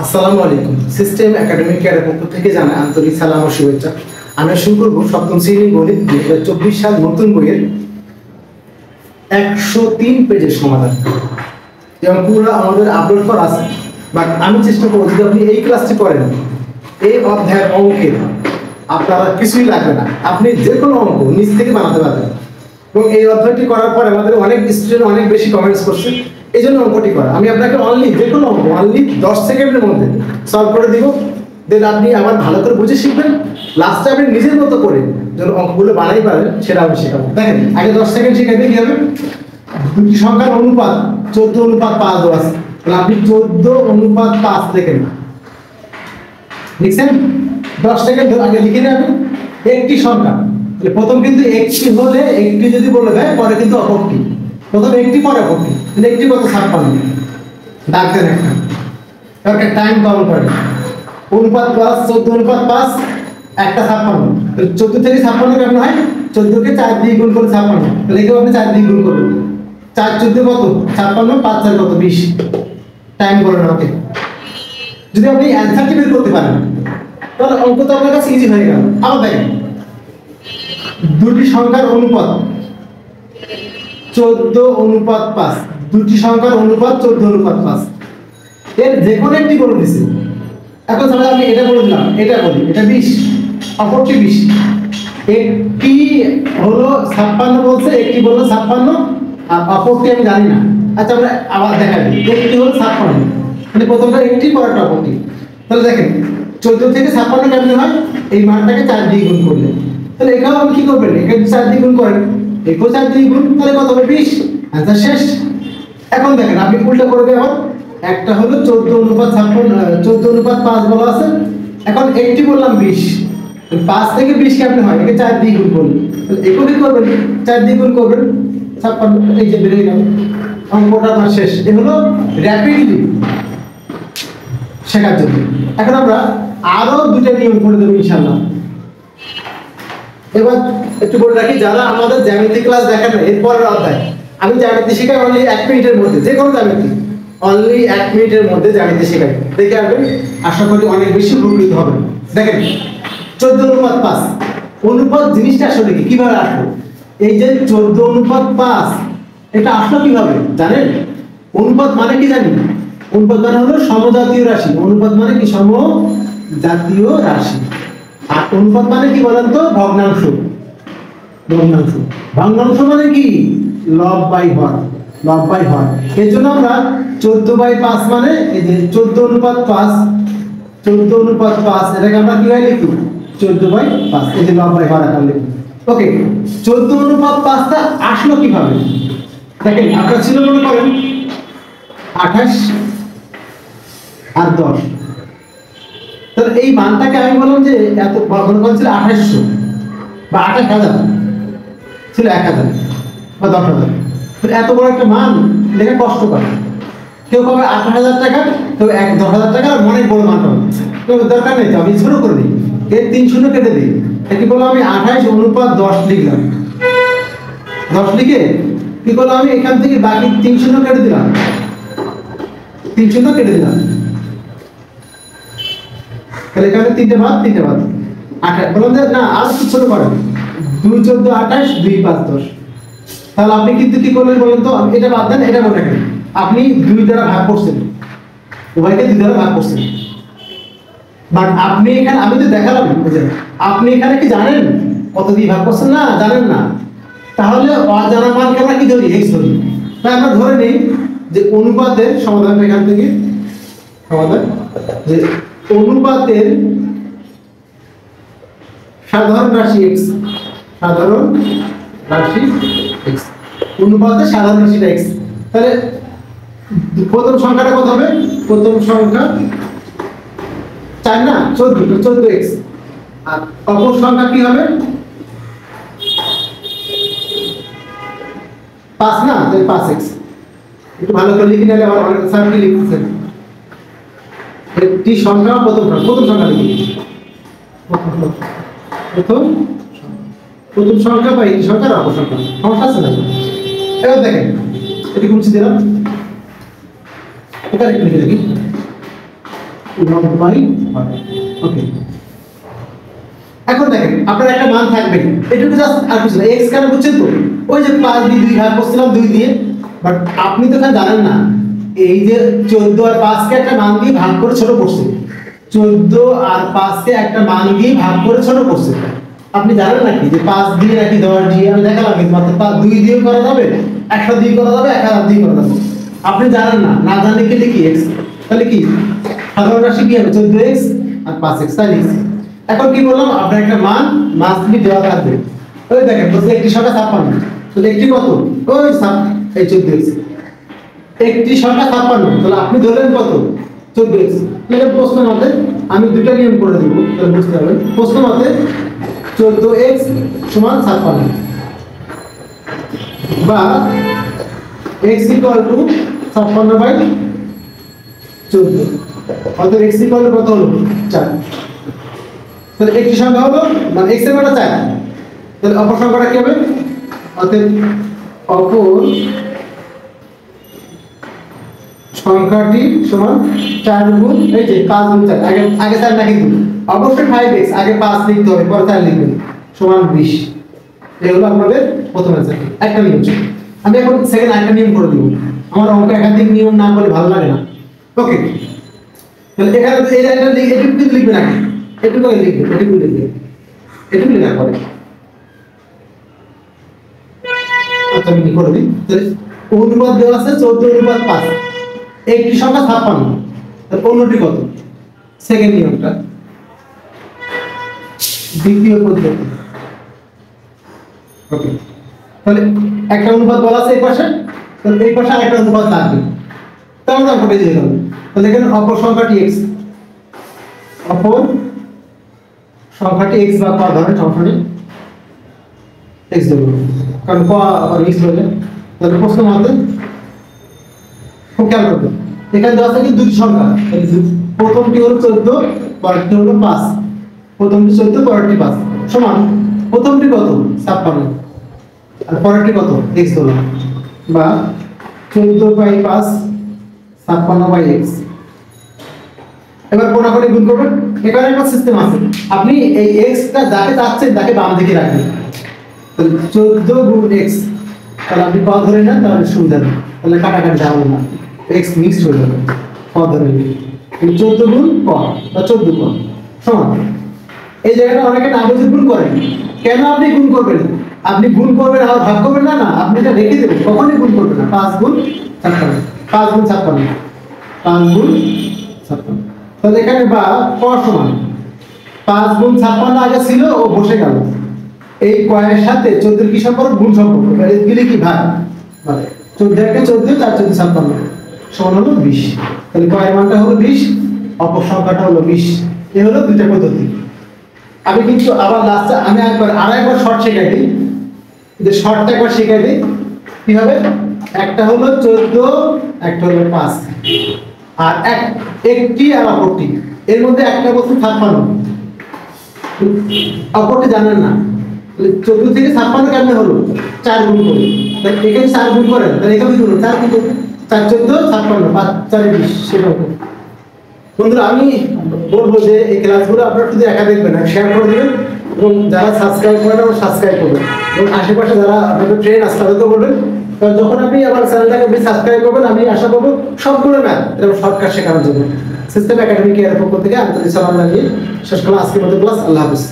আসসালামু আলাইকুম। System academic কেয়ারের পক্ষ থেকে জানাই আন্তরিক সালাম ও শুভেচ্ছা। আমি শুরু করব সপ্তম শ্রেণীর গণিত 2024 সাল নতুন বইয়ের 103 পেজের সমাধান। যেমন পুরো আমাদের আপলোড করা আছে, বাট আমি চেষ্টা করব যদি আপনি এই ক্লাসটি করেন, এই অধ্যায়ের অঙ্কের আপনারা কিছুই লাগবে না, আপনি যে কোনো অঙ্ক নিজ থেকে বানাতে পারবেন। এবং এই অধ্যায়টি করার পর আমাদের অনেক স্টুডেন্ট অনেক বেশি কমেন্টস করছে, এই জন্য অঙ্কটি করা। আমি আপনাকে অনলি যে কোনো অঙ্ক অনলি 10 সেকেন্ডের মধ্যে সলভ করে দিব, দেন আপনি আবার ভালো করে বুঝে শিখবেন। লাস্টে আপনি নিজের মতো করে যেন অঙ্কগুলো বানাই পারেন সেটা আমি শেখাবো। দেখেন, আগে 10 সেকেন্ড শিখাইতে কি হবে, দুটি সংখ্যার অনুপাত 14:5 দেওয়া আছে, তাহলে আপনি 14:5 দেখেন, লিখছেন 10 সেকেন্ড আগে লিখে নেবেন। একটি সংখ্যা, প্রথম কিন্তু একটি হলে একটি যদি বলে দেয় পরে কিন্তু অপরটি, প্রথম একটি পরে অপরটি, একটি কত 56 দাগ দেন একটা টাইম কাউন্ট করেন। অনুপাত প্লাস 14:5 একটা 56, 14 থেকে 56 কেমন হয়, 14 কে 4 দিয়ে গুণ করে 56, তাহলে একেও আপনি 4 দিয়ে গুণ করবেন। 4 14 কত 56, 5 4 কত 20, টাইম করেন। ওকে, যদি আপনি অ্যানসারটি বের করতে পারেন তাহলে অঙ্ক তো আপনার কাছে ইজি হয়ে গেল। আবার দেখেন, দুটি সংখ্যার অনুপাত 14:5, দুটি সংখ্যার অনুপাত 14:5, এর যে কোনো একটি করে দিছি। এখন তাহলে আমি এটা বলে দিলাম, এটা বলি এটা 20, অপরটি 20, একটি হলো 56 বলছে, একটি বললো 56 আর অপরটি আমি জানি না। আচ্ছা আমরা আবার দেখাই, একটি হলো 56, মানে প্রথমটা একটি পরেরটা অপরটি। তাহলে দেখেন 14 থেকে 56 কেমন হয়, এই মানটাকে 4 দিয়ে গুণ করলে, তাহলে এখানেও আপনি কি করবেন, এখানে 4 দিয়ে গুণ করেন, এখানেও 4 দিয়ে গুণ, তাহলে কত হবে 20, আনসার শেষ। এখন দেখেন আপনি উল্টা করবে, আবার একটা হলো 14:5 বলা আছে, এখন একটি বললাম 20, 5 থেকে 20 কেমন হয়, একে 4 দিয়ে গুণ করবেন, তাহলে একেও কি করবেন 4 দিয়ে গুণ করবেন, 56, এই যে বেরিয়ে গেল, অঙ্কটা আমার শেষ। এ হলো র্যাপিডলি শেখার জন্য। এখন আমরা আরো দুটো নিয়ম করে দেবো ইনশাআল্লাহ। এবার একটু বলে রাখি, যারা আমাদের জ্যামিতি ক্লাস দেখেন না, এরপরের অধ্যায় আমি জ্যামিতি শেখাই অনলি 1 মিনিটের মধ্যে, যে কোনো জ্যামিতি অনলি 1 মিনিটের মধ্যে জ্যামিতি শেখাই, দেখে আসবেন, আশা করি অনেক বেশি উপকৃত হবেন। দেখেন 14:5 অনুপাত জিনিসটা আসলে কি, কিভাবে আসলো, এই যে 14:5 এটা আসলো কিভাবে জানেন? অনুপাত মানে কি জানি, অনুপাত মানে হলো সমজাতীয় রাশি। অনুপাত মানে কি, সমজাতীয় রাশি। আর অনুপাত মানে কি বলেন তো, ভগ্নাংশ। ভগ্নাংশ, ভগ্নাংশ মানে কি, লব বাই হর, লব বাই হর। এর জন্য আমরা 14/5 মানে এই যে 14:5, 14:5 এটাকে আমরা কি হয় লিখি 14/5, এই যে লব বাই হর আকারে লিখি। ওকে, 14:5টা আসলো কিভাবে, দেখেন আপনার ছিল মনে করেন 28 আর 10, তাহলে এই মানটাকে আমি বললাম যে এত মনে করেন ছিল 2800 বা 28,000, ছিল 1000 বা 10,000, এত বড় একটা মান লেখা কষ্ট করে। কেউ পাবে 8,000 টাকা, কেউ 10,000 টাকা, আর অনেক বড় মানটা কেউ দরকার নেই, তো আমি 0 করে দিই, এর 3 শূন্য কেটে দিই, কি বললাম আমি 28:10 লিখলাম। 10 লিখে কি করলাম আমি এখান থেকে বাকি 3 শূন্য কেটে দিলাম, 3 শূন্য কেটে দিলাম, তাহলে এখানে 3টে বাদ 28 বললাম যে না আর কিছু ছোট করেন, 2 14 28, 2 5 10। তাহলে আপনি কিন্তু কি করলেন বলেন তো, এটা বাদ দেন, এটা মনে রাখেন, আপনি 2 দ্বারা ভাগ করছেন, উভয়কে 2 দ্বারা ভাগ করছেন। বাট আপনি এখানে আমি তো দেখালাম, আপনি এখানে কি জানেন কত দিয়ে ভাগ করছেন, না জানেন না, তাহলে অজানা মানকে আমরা কি ধরি, x ধরি। তাই আমরা ধরে নেই যে অনুপাতের সমাধান, এখান থেকে সমাধান যে অনুপাতের সাধারণ রাশি x, সাধারণ রাশি x, অনুপাতের সাধারণ রাশিটা x। তাহলে প্রথম সংখ্যাটা কত হবে, প্রথম সংখ্যা 4 না 14x, আর অপর সংখ্যা কি হবে 5 না, তাহলে 5x। একটু ভালো করে লিখে নিলে আবার অনেক স্যার কি লিখতেছেন, একটি সংখ্যা প্রথম সংখ্যা লিখি, প্রথম সংখ্যা বা একটি সংখ্যার অপর সংখ্যা, সমস্যা আছে না? এবার দেখেন এটি মুছে দিলাম, এটা লিখে দেখি লগ বাই ওকে। এখন দেখেন আপনার একটা মান থাকবে, এটুকু জাস্ট আর কিছু না। x কেন বুঝছেন তো, ওই যে 5 দিয়ে 2 ভাগ করছিলাম 2 দিয়ে, বাট আপনি তো এখানে জানেন না এই যে 14 আর 5 কে একটা মান দিয়ে ভাগ করে ছোট করছে, 14 আর 5 কে একটা মান দিয়ে ভাগ করে ছোট করছে। আপনি জানেন নাকি যে 5 দিয়ে নাকি 10 দিয়ে, আমি দেখালাম কিন্তু মাত্র 2 দিয়ে করা যাবে, 1 দিয়ে করা যাবে, 1000 দিয়ে করা যাবে। আপনি জানেন না, না জানলে কি লিখি x, তাহলে কি সাধারণ রাশি কি হবে 14x আর 5x তাই লিখছি। এখন কি বললাম, আপনার একটা মান মাসলি দেওয়া থাকবে। ওই দেখেন বলছে একটি সংখ্যা 56, তাহলে একটি কত, ওই এই 14x, একটি সংখ্যা 56, তাহলে আপনি ধরলেন কত 14x। তাহলে প্রশ্ন মতে আমি দুটো নিয়ম করে দেব, তাহলে বুঝতে পারবেন। প্রশ্ন মতে 14x সমান 56 বা x ইকুয়াল টু 56/14, অর্থাৎ x ইকুয়াল টু কত হলো 4। তাহলে একটি সংখ্যা হলো মানে x এর মানটা 4, তাহলে অপর সংখ্যাটা কি হবে, অর্থাৎ অপর সংখ্যাটি সমান 4 গুণ এই যে 5 গুণ 4, আগে 4 না কিন্তু অবশ্যই 5x, আগে 5 লিখতে হবে পরে 4 লিখবেন, সমান 20। এই হলো আপনাদের প্রথম অ্যান্সার। একটা নিয়ম ছিল, আমি এখন সেকেন্ড একটা নিয়ম করে দিব। আমার অঙ্ক একাধিক নিয়ম না করলে ভালো লাগে না। ওকে, তাহলে এখানে এই লাইনটা এটুকু কিন্তু লিখবেন আগে, এটুকু লিখবেন, এটুকু লেখা পরে। আচ্ছা আমি কি করে দিই, তাহলে অনুপাত দেওয়া আছে 14/5, একটি সংখ্যা 56, তাহলে অন্যটি কত, সেকেন্ড নিয়মটা দ্বিতীয় পদ্ধতি। ওকে, তাহলে একটা অনুপাত বলা আছে এই পাশে, তাহলে এই পাশে আরেকটা অনুপাত লাগবে, তাহলে আমরা কোটে দিয়ে দেব। তাহলে এখানে অপর সংখ্যাটি x, অপর সংখ্যাটি x বা ক ধরনের সংখ্যাটি x দেব, কারণ ক আর x বলে। তাহলে প্রশ্ন মতে খুব খেয়াল করবেন, এখানে দেওয়া আছে কি দুটি সংখ্যা, প্রথমটি হলো 14, পরেরটি হলো 5, প্রথমটি 14 পরেরটি 5, সমান প্রথমটি কত 56 আর পরেরটি কত x হলো, বা 14/5 56/x। এবার কোনাকুনি গুণ করবেন, এখানে একটা সিস্টেম আছে, আপনি এই x টা যাকে চাচ্ছেন তাকে বাম দিকে রাখবেন। তাহলে 14 গুণ x, তাহলে আপনি ক ধরে নেন, তাহলে সুবিধা নেই, তাহলে কাটাকাটি যাবে না, x মিক্সড হয়ে যাবে, ক ধরে নেন। 14 গুণ ক বা 14 ক সমান, এই জায়গাটা অনেকে না বুঝে গুণ করেন। কেন আপনি গুণ করবেন, আপনি গুণ করবেন আর ভাগ করবেন না, না আপনি এটা রেখে দেবেন, কখনোই গুণ করবেন না। 5 গুণ 56, 5 গুণ 56, 5 গুণ 56, তাহলে এখানে বা ক সমান 5 গুণ 56 আগে ছিল ও বসে গেল, এই কয়ের সাথে 14 কি সম্পর্ক, গুণ সম্পর্ক, তাহলে দিলে কি ভাগ, মানে 14 কে 14, 4 14 56 সমান হলো 20। তাহলে কয়ের মানটা হলো 20, অপর সংখ্যাটা হলো 20। এই হলো দুইটা পদ্ধতি। আমি কিন্তু আবার লাস্টে আমি আরেকবার শর্ট শেখাই দিই, যে শর্টটা একবার শেখাই দিই কি হবে, একটা হলো 14, একটা হলো 5, আর একটি আর অপরটি, এর মধ্যে একটা বস্তু 56, অপরটি জানেন না। 14 থেকে 56 কেমনে হলো, 4 গুণ করে, তাহলে এখানে 4 গুণ করেন, তাহলে এখানে কি হলো 4 গুণ 4 14 56, 5 4 20। সেরকম বন্ধুরা আমি বলবো যে এই ক্লাসগুলো আপনারা শুধু একা দেখবেন না, শেয়ার করে দেবেন, এবং যারা সাবস্ক্রাইব করেন তারা সাবস্ক্রাইব করবেন, এবং আশেপাশে যারা আপনাদের ট্রেন আছে তাদেরকে বলবেন। কারণ যখন আপনি আমার চ্যানেলটাকে আপনি সাবস্ক্রাইব করবেন, আমি আশা করবো সবগুলো ম্যাথ এরকম শর্টকাট শেখানোর জন্য। সিস্টেম একাডেমি কেয়ার পক্ষ থেকে আন্তরিক সালাম জানিয়ে শেষ করলাম আজকের মতো ক্লাস। আল্লাহ হাফেজ।